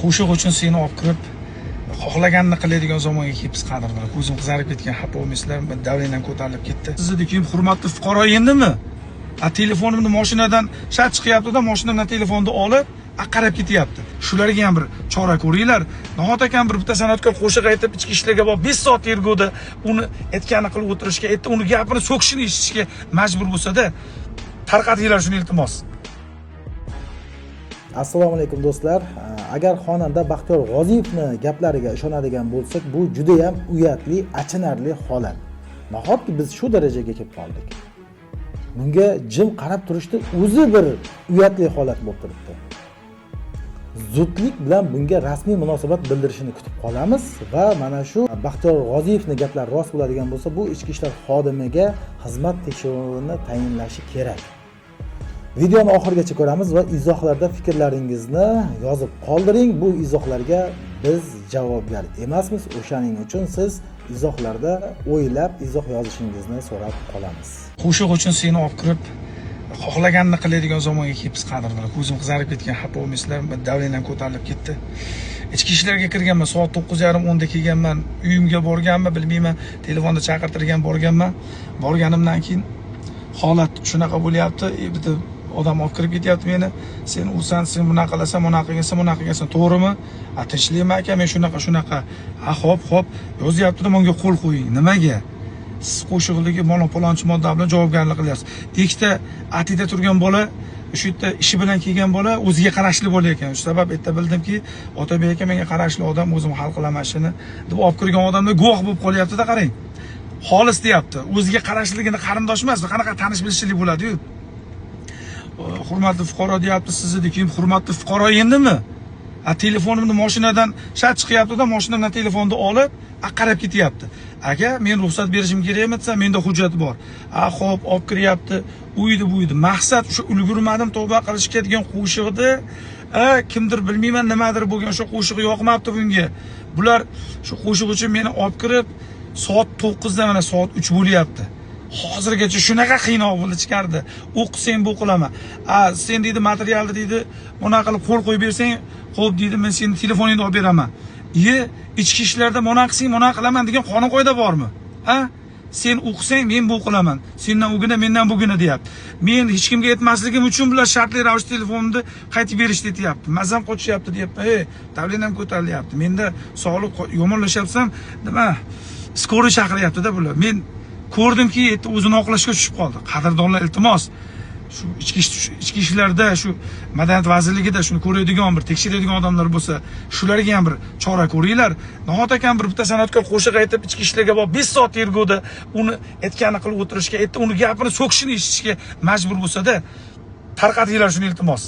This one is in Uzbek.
Qo'shiq uchun seni olib kirib, xohlaganini qiladigan zamonga kelibsiz qadrdon. Ko'zim qizarib ketgan, xafa bo'lmaysizlar, davleniyam ko'tarilib ketdi. Sizdagi hurmatli fuqaro endimi? Telefonimni mashinadan shat chiqyapti-da, mashinamdan telefonni olib, qarab ketyapti. Shularga ham bir chora ko'ringlar. Nahot akam bitta san'atkor qo'shiq aytib, ichki ishlarga borib 5 soat tergovda uni aytganini qilib o'tirishga, uni gapini so'kishini eshitishga majbur bo'lsa-da, tarqatinglar shuni iltimos. Assalomu alaykum do'stlar. Agar xonanda Baxtiyor G'oziyevni gaplariga ishonadigan bo'lsak, bu juda ham uyatli, achinarli holat. Nahotki biz shu darajaga kelib qoldik. Bunga jim qarab turishni o'zi bir uyatli holat bo'lib turibdi. Zudlik bilan bunga rasmiy munosabat bildirishini kutib qolamiz va mana shu Baxtiyor G'oziyevning gaplari rost bo'ladigan bo'lsa, bu ichki ishlar xodimiga xizmat tekshiruvini tayinlashi kerak. Videoni oxirigacha ko'ramiz va izohlarda fikrlaringizni yozib qoldiring. Bu izohlarga biz javobgar emasmiz. O'shaning uchun siz izohlarda o'ylab izoh yozishingizni so'rab qolamiz. Qo'shiq uchun seni olib kirib, xohlaganini qiladigan zamonga kelibsiz qadrdon. Ko'zim qizarib ketgan, xafa bo'lmaysizlar, davleniyam ko'tarilib ketdi. Ichki ishlarga kirganman, soat 9:30-10 da kelganman, uyimga borganman, bilmayman, telefonda chaqirtirgan borganman. Borganimdan keyin holat shunaqa bo'lyapti. Bitta odam olib kirib ketyapti meni. Sen usan, sen bunaqa qilasan, bunaqa qilgasan, to'g'rimi? Tinchlikmi aka, men shunaqa. Xo'p, yozyapti-da, menga qo'l qo'ying. Nimaga? Siz qo'shiqligi monopolonchi modda bilan javobgarlik qilyapsiz. Ikkita atida turgan bola, shu yerda ishi bilan kelgan bola o'ziga qarashli bola ekan. Shu sabab yerda bildimki, Otabek aka menga qarashli odam, o'zim hal qilaman ishini deb olib kirgan odamlar guvoh bo'lib qolyapti-da, qarang. Xolis deyapti. O'ziga qarashligini qarindosh emas, qanaqa tanish bilishlik bo'ladi-yu. Hurmatli fuqaro deyapti, sizdagi hurmatli fuqaro endimi? Telefonimni mashinadan shat chiqyapti-da, mashinamdan telefonni olib, qarab ketyapti. Aka, men ruxsat berishim kerakmi desa, menda hujjat bor. Xo'p, olib kiryapti. Uydi. Maqsad o'sha ulgurmadim tavba qilishga degan qo'shiqni, kimdir bilmayman nimadir bo'lgan, o'sha qo'shiq yoqmabdi bunga. Bular shu qo'shiq uchun meni olib kirib, soat 9 da mana soat 3 bo'lyapti. Hozirgacha shunaqa qiynoq bo'ldi chiqardi. O'qisang bu qilaman. Sen deydi materialni deydi, buna qilib qo'l qo'yib bersang, xo'p deydi, men seni telefoningni olib beraman. Ichki ishlarda mana qilsang, mana qilaman degan qonun qoida bormi? Sen o'qisang, men bu qilaman. Sendan ugina, mendan bugina deyapti. Men hech kimga aytmasligim uchun bular shartli ravishda telefonimni qaytib berishni aytayapti. Mazam qochyapti deyapti. Davleniyam ko'tarilyapti. Menda sog'liq yomonlashyapsam, nima? Skoriy chaqiryapti-da bular. Men ko'rdimki, o'zini oqlashga tushib qoldi. Qadrdonlar, iltimos, shu ichki ishlarda, shu madaniyat vazirligida shuni ko'radigan, bir tekshiradigan odamlar bo'lsa, shularga ham bir chora ko'ringlar. Nahot akam bitta san'atkor qo'shiq aytib, ichki ishlarga borib 5 soat tergovda uni aytganini qilib o'tirishga, uni gapini so'kishini eshitishga majbur bo'lsa-da, tarqatinglar shuni iltimos.